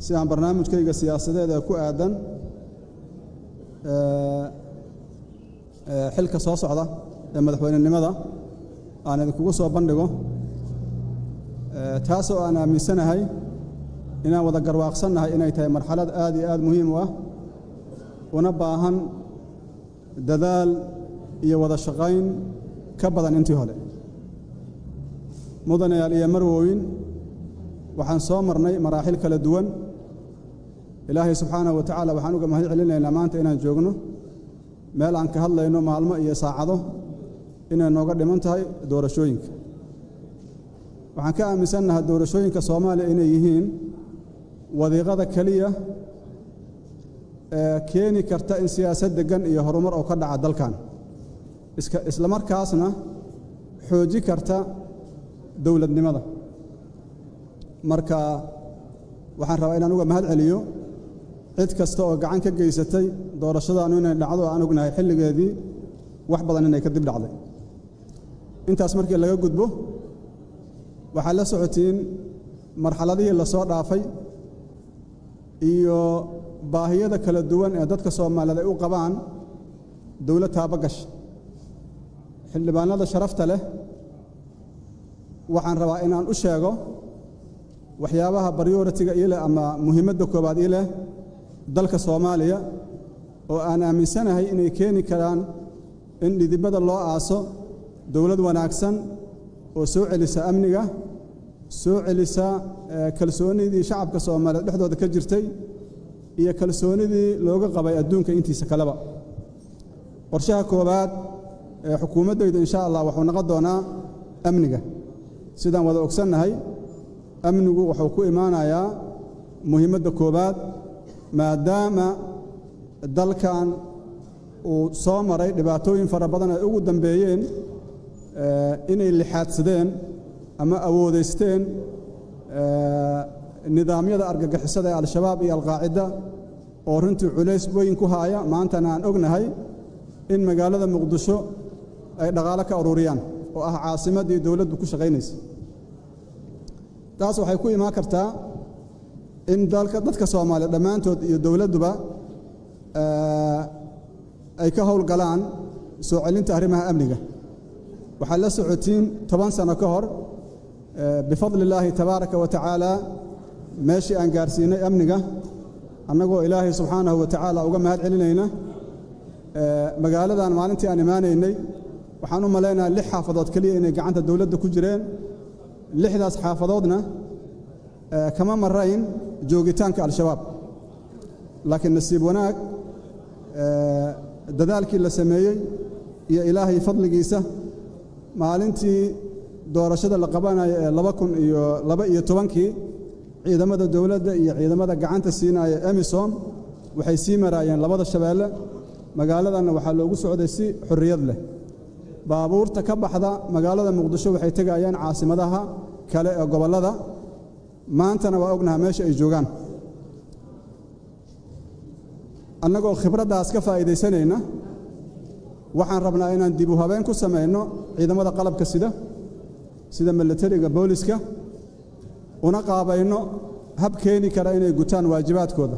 si aan barnaamijkayga siyaasadeed ee ku aadan xilka soo socda ee madaxweynenimada aan idinkugu soo bandhigo taasoo aan aaminsanahay inaan wada garwaaqsannahay inay tahay marxalad aad iyo aad muhiim u ah una baahan dadaal iyo wada shaqayn ka badan intii hore mudanayaal iyo marwooyin waxaan soo marnay maraaxil kala duwan ilaahay subxaanahu wa tacaala waxaan uga mahad celinaynaa maanta inaan joogno meel aan ka hadlayno maalmo iyo saacado inay nooga dhiman tahay doorashooyinka waxaan ka aaminsannahay doorashooyinka Soomaaliya inay yihiin wadiiqada kaliya keeni karta in siyaasad degan iyo horumar oo ka dhaca dalkan isla markaasna xooji karta dawladnimada marka waxaan rabaa inaan uga mahad celiyo cid kasta oo gacan ka geysatay doorashadaanu inay dhacdo aan ognahay xilligeedii wax badan inay ka dib dhacday intaas markii laga gudbo waxaa la socotiin marxaladihii la soo dhaafay iyo baahiyada kala duwan ee dadka Soomaaliyeed ay u qabaan dawlad taabagash xildhibaanada sharafta leh waxaan rabaa inaan u sheego waxyaabaha priority-ga ila ama muhiimadda koobaad ila dalka Soomaaliya oo aan aaminsanahay inay keeni karaan in dhidibada loo aaso dawlad wanaagsan oo soo celisa amniga soo celisa kalsoonidii shacabka Soomaaliyeed dhexdooda ka jirtay iyo kalsoonidii looga qabay adduunka intiisa kaleba qorshaha koobaad ee xukuumadayda insha Allah wuxuu noqon doonaa amniga sidaan wada ogsannahay amnigu wuxuu ku imaanayaa muhiimadda koobaad maadaama dalkan uu soo maray dhibaatooyin fara badan ay ugu dambeeyeen inay lixaadsadeen ama awoodeysteen nidaamyada argagixisada ee al-shabaab iyo al-qaacida oo runtii culays weyn ku haaya maantana aan ognahay in magaalada Muqdisho ay dhaqaale ka ururiyaan oo ah caasimadii dawladdu ku shaqeynaysa taas waxay ku imaan kartaa in dadka Soomaaliyeed dhamaantood iyo dawladduba ay ka howlgalaan soo celinta arrimaha amniga waxa la socotiin 10 sano ka hor bifadlillaahi tabaaraka wa tacaala meeshii aan gaarsiinay amniga annagoo ilaahay subxaanahu wa tacaala uga mahad celinayna magaaladan maalintii aan imaanaynay waxaan u maleynayaa 6 xaafadood kaliya inay gacanta dawladda ku jireen 6daas xaafadoodna kama marayn joogitaanka al-shabaab laakiin nasiib wanaag dadaalkii la sameeyay iyo ilaahay fadligiisa maalintii doorashada la qabanayo ee 2012 ciidamada dawladda iyo ciidamada gacanta siinaya Amisom waxay sii marayeen labada shabeelle magaaladana waxaa loogu socday si xurriyad leh baabuurta ka baxda magaalada Muqdisho waxay tagayaan caasimadaha kale ee gobolada maantana waa ognahay meesha ay joogaan annagoo khibradaas ka faa'iideysanayna waxaan rabnaa inaan dib u habeen ku sameeyno ciidamada qalabka sida militariga booliska una qaabayno hab keeni kara inay gutaan waajibaadkooda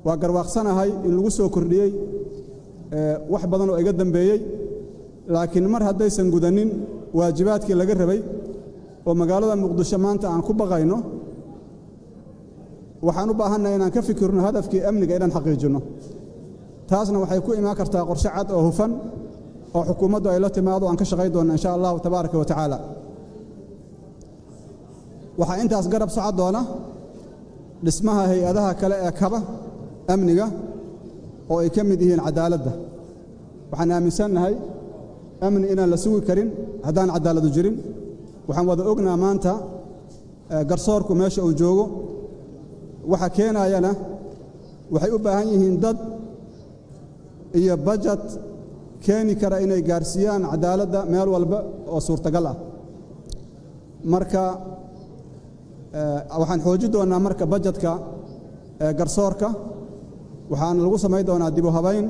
waa garwaaqsanahay in lagu soo kordhiyay wax badan oo iga dambeeyay laakiin mar haddaysan gudanin waajibaadkii laga rabay oo magaalada Muqdisho maanta aan ku baqayno waxaan u baahannahay inaan ka fikirno hadafkii amniga inaan xaqiijino taasna waxay ku imaan kartaa qorshe cad oo hufan oo xukuumaddu ay la timaado aan ka shaqayn doono insha Allah tabaaraka wa tacaala waxa intaas garab socod doona dhismaha hay'adaha kale ee kaba amniga oo ay ka mid yihiin cadaaladda waxaan aaminsanahay amni inaan la sugi karin haddaan cadaaladu jirin waxaan wada ognaa maanta garsoorku meesha uu joogo waxa keenayana waxay u baahan yihiin dad iyo budget keeni kara inay gaarsiiyaan cadaaladda meel walba oo suurtagal ah marka waxaan xoojin doonaa marka budgetka garsoorka waxaan lagu sameyn doonaa dib u habayn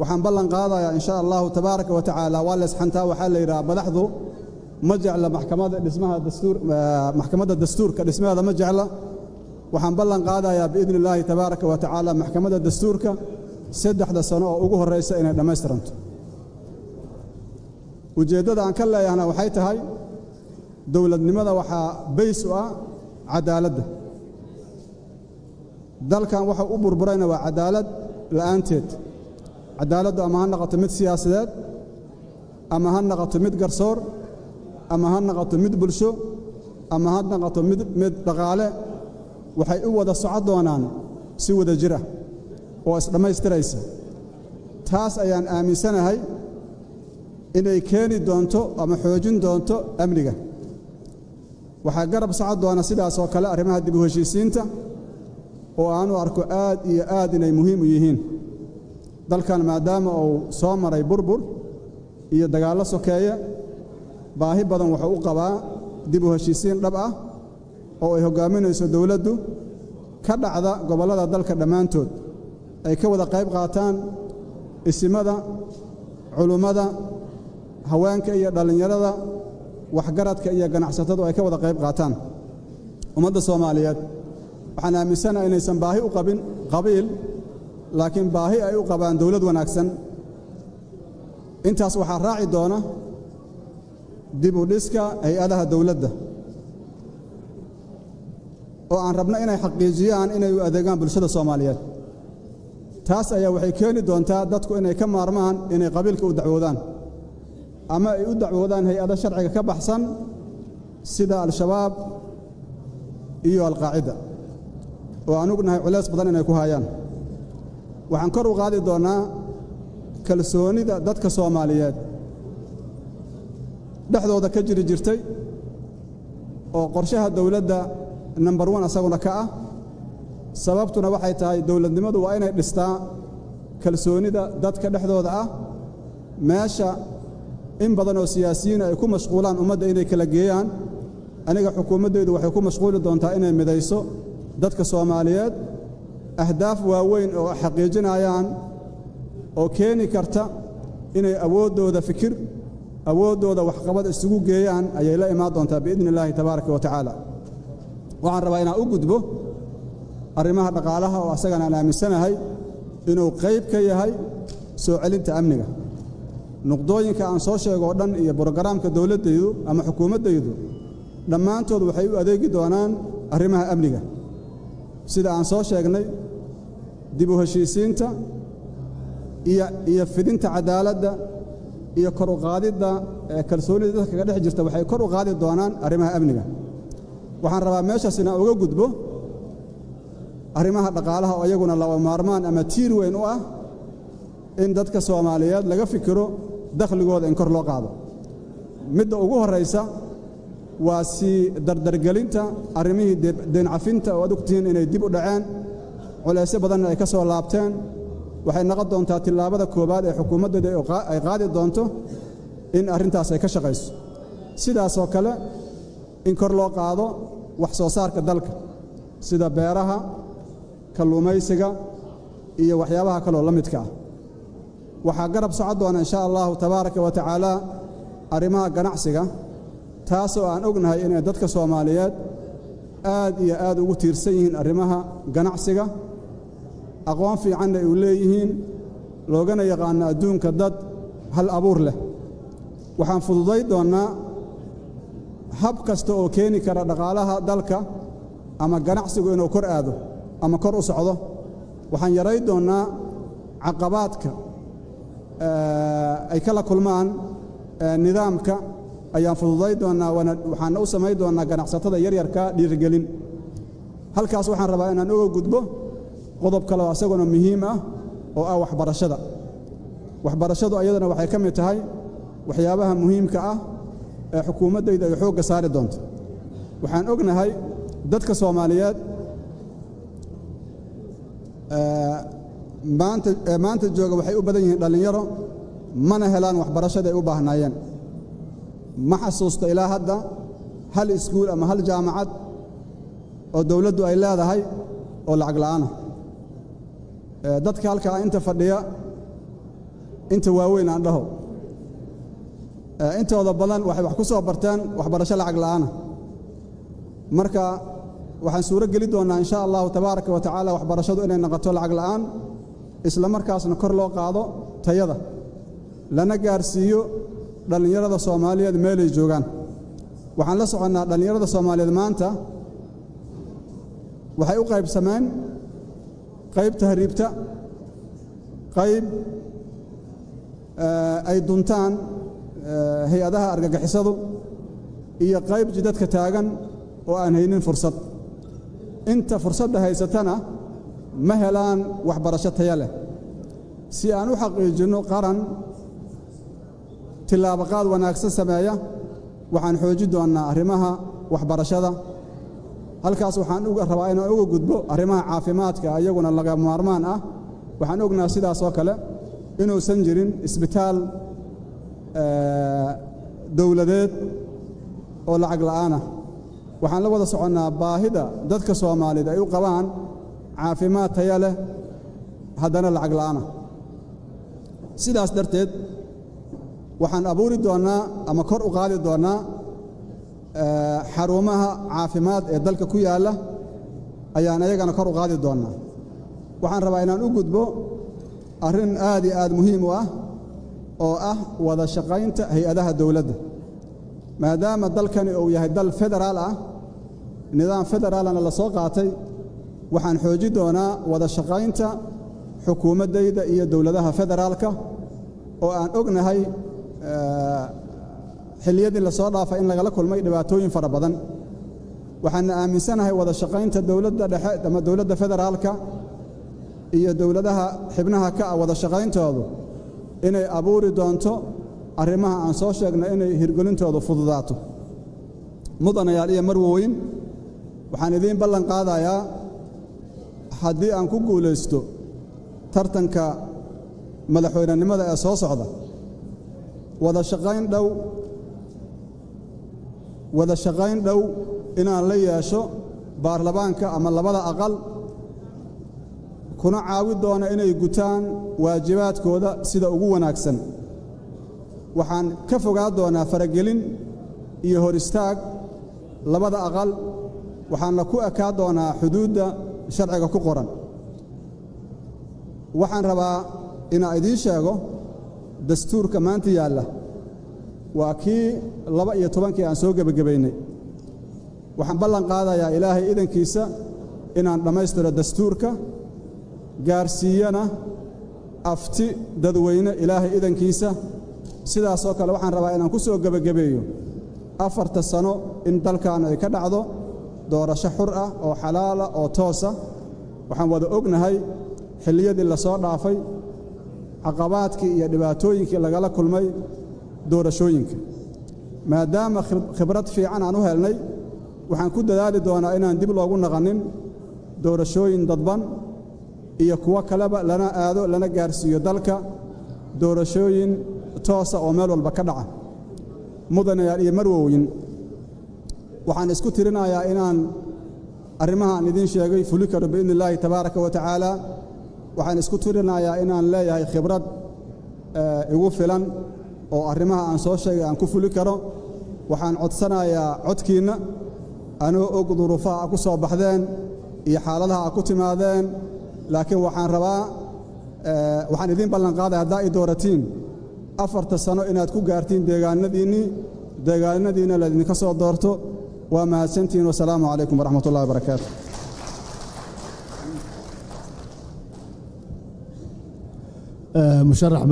waxaan ballan qaadayaa insha Allah tabaaraka wa tacaala wala isxantaa waxa la yiraahdaa madaxdu ma jecla maxkamadda dastuurka dhismaha ma jecla waxaan ballan qaadayaa biidni illaahi tabaaraka wa tacaala maxkamadda dastuurka 3 sano oo ugu horreysa inay dhammaystiranto ujeeddada aan ka leeyahna waxay tahay dowladnimada waxaa bays u ah cadaaladda dalkan waxa u burburayna waa cadaalad la'aanteed cadaaladdu ama ha noqoto mid siyaasadeed ama ha noqoto mid garsoor ama ha noqoto mid bulsho ama ha noqoto mid dhaqaale waxay u wada socon doonaan si wada jir ah oo isdhammaystiraysa taas ayaan aaminsanahay inay keeni doonto ama xoojin doonto amniga waxaa garab socon doona sidaas oo kale arrimaha dib u heshiisiinta oo aanu arko aad iyo aad inay muhiim u yihiin dalkan maadaama uu soo maray burbur iyo dagaallo sokeeye baahi badan wuxuu u qabaa dib u heshiisiin dhab ah oo ay hoggaaminayso dowladdu ka dhacda gobollada dalka dhammaantood ay ka wada qayb qaataan isimada culummada haweenka iyo dhallinyarada waxgaradka iyo ganacsatadu ay ka wada qayb qaataan ummadda Soomaaliyeed waxaan aaminsanahay inaysan baahi u qabin qabiil laakiin baahi ay u qabaan dawlad wanaagsan intaas waxaa raaci doona dib u dhiska hay'adaha dawladda oo aan rabno inay xaqiijiyaan inay u adeegaan bulshada Soomaaliyeed taas ayaa waxay keeni doontaa dadku inay ka maarmaan inay qabiilka u dacwoodaan ama ay u dacwoodaan hay'adaha sharciga ka baxsan sida al-shabaab iyo al-qaacida oo aan ognahay culays badan inay ku hayaan waxaan kor u qaadi doonaa kalsoonida dadka Soomaaliyeed dhexdooda ka jiri jirtay oo qorshaha dawladda number 1 asaguna ka ah sababtuna waxay tahay dawladnimadu waa inay dhistaa kalsoonida dadka dhexdooda ah meesha in badan oo siyaasiyiin ay ku mashquulaan ummadda inay kala geeyaan aniga xukuumaddeedu waxay ku mashquuli doontaa inay midayso dadka Soomaaliyeed ahdaaf waaweyn oo xaqiijinayaan oo keeni karta inay awoodooda fikir awoodooda waxqabad isugu geeyaan ayay la imaan doontaa biidnillaahi tabaaraka wa tacaala waxaan rabaa inaan u gudbo arrimaha dhaqaalaha oo asagana aan aaminsanahay inuu qayb ka yahay soo celinta amniga nuqdooyinka aan soo sheego oo dhan iyo barnaamijka dawladdeedu ama xukuumaddeedu dhammaantood waxay u adeegi doonaan arrimaha amniga sida aan soo sheegnay dib u heshiisiinta iyo fidinta cadaaladda iyo kor u qaadidda kalsoonida dadka ka dhex jirta waxay kor u qaadi doonaan arrimaha amniga waxaan rabaa meeshaas inaan uga gudbo arrimaha dhaqaalaha oo iyaguna laba maarmaan ama tiir weyn u ah in dadka Soomaaliyeed laga fikiro dakhligooda in kor loo qaado midda ugu horeysa waa si dardargelinta arrimihii deen cafinta oo adugtiin inay dib u dhaceen culays badan ay ka soo laabteen waxay noqon doontaa tilaabada koobaad ee xukuumadda ay qaadi doonto in arrintaas ay ka shaqeyso sidaas oo kale in kor loo qaado wax soo saarka dalka sida beeraha kalluumaysiga iyo waxyaabaha kale oo la midka ah waxaa garab socon doona insha Allah tabaaraka wa tacaala arrimaha ganacsiga taasoo aan ognahay inay dadka Soomaaliyeed aad iyo aad ugu tiirsan yihiin arrimaha ganacsiga aqoon fiican ay u leeyihiin loogana yaqaan adduunka dad hal abuur leh waxaan fududay doonaa hab kasta oo keeni kara dhaqaalaha dalka ama ganacsigu inuu kor aado ama kor u socdo waxaan yaray doonaa caqabaadka ay kala kulmaan nidaamka ayaan fududay doonaa waxaan u sameey doonaa ganacsatada yaryarka dhiirigelin halkaas waxaan rabaa inaan uga gudbo qodob kale oo asaguna muhiim ah oo ah waxbarashadu ayadana waxay ka mid tahay waxyaabaha muhiimka ah ee xukuumaddayda ay xoogga saari doonto waxaan ognahay dadka Soomaaliyeed maanta jooga waxay u badan yihiin dhalinyaro mana helaan waxbarashada ay u baahnaayeen ma xasuusto ilaa hadda hal iskuul ama hal jaamacad oo dawladdu ay leedahay oo lacag la'aan ah dadka halka inta fadhiya inta waaweyn aan dhaho intooda badan waxay wax ku soo barteen waxbarasho lacag la'aan ah marka waxaan suuro geli doonaa insha Allah tabaaraka wa tacaala waxbarashadu inay noqoto lacag la'aan isla markaasna kor loo qaado tayada lana gaarsiiyo dhalinyarada Soomaaliyeed meel ay joogaan waxaan la soconaa dhalinyarada Soomaaliyeed maanta waxay u qaybsameen qayb tahriibta qayb ay duntaan hay'adaha argagixisadu iyo qayb jidadka taagan oo aan haynin fursad inta fursadda haysatana ma helaan waxbarasho tayo leh si aan u xaqiijino qaran tilaabaqaad wanaagsan sameeya waxaan xoojin doonaa arrimaha waxbarashada halkaas waxaan uga rabaa inaan uga gudbo arrimaha caafimaadka ayaguna laga maarmaan ah waxaan ognahay sidaas oo kale inuusan jirin isbitaal dawladeed oo lacag la'aan ah waxaan la wada soconnaa baahida dadka Soomaaliyeed ay u qabaan caafimaad tayo leh haddana lacag la'aan ah sidaas darteed waxaan abuuri doonaa ama kor u qaadi doonaa xarumaha caafimaad ee dalka ku yaala ayaan ayagana kor u qaadi doonaa waxaan rabaa inaan u gudbo arrin aad iyo aad muhiim u ah oo ah wada shaqaynta hay'adaha dawladda maadaama dalkani uu yahay dal federaal ah nidaam federaalna la soo qaatay waxaan xoojin doonaa wada shaqaynta xukuumadayda iyo dawladaha federaalka oo aan ognahay xilliyadii la soo dhaafay in lagala kulmay dhibaatooyin fara badan waxaan aaminsanahay wada shaqaynta dawladda dhexe ama dawladda federaalka iyo dawladaha xibnaha ka wada shaqayntoodu inay abuuri doonto arrimaha aan soo sheegnay inay hirgelintoodu fududaato mudanayaal iyo marwooyin waxaan idin ballan qaadayaa haddii aan ku guulaysto tartanka madaxweynenimada ee soo socda wada shaqayn dhow inaan la yeesho baarlamaanka ama labada aqal kuna caawi doona inay gutaan waajibaadkooda sida ugu wanaagsan waxaan ka fogaan doonaa faragelin iyo hor istaag labada aqal waxaana ku ekaa doonaa xuduudda sharciga ku qoran waxaan rabaa inaan idiin sheego dastuurka maanta yaalla waa kii 12 aan soo gabagabaynay waxaan ballan qaadayaa ilaahay idankiisa inaan dhammaystiro dastuurka gaarsiiyana afti dadweyne ilaahay idankiisa sidaas oo kale waxaan rabaa inaan ku soo gabagabeeyo 4 sano in dalkan ay ka dhacdo doorasho xur ah oo xalaal ah oo toos ah waxaan wada ognahay xilliyadii la soo dhaafay caqabaadkii iyo dhibaatooyinkii lagala kulmay doorashooyinka maadaama khibrad fiican aan u helnay waxaan ku dadaali doonaa inaan dib loogu naqanin doorashooyin dadban iyo kuwa kaleba lana aado lana gaarsiiyo dalka doorashooyin toosa oo meel walba ka dhaca mudanayaal iyo marwooyin waxaan isku tirinayaa inaan arrimahan idin sheegay fuli karo biidnillaahi tabaaraka wa tacaala waxaan isku tirinayaa inaan leeyahay khibrad igu filan oo arrimaha aan soo sheegay aan ku fuli karo waxaan codsanayaa codkiina anoo og duruufaha ku soo baxdeen iyo xaaladaha ku timaadeen laakiin waxaan rabaa waxaan idin ballan qaadayaa haddaa i dooratiin 4 sano inaad ku gaartiin deegaanadiina la idinka soo doorto waa mahadsantihiin wasalaamu calaykum waraxmatullahi wabarakaatu مشرح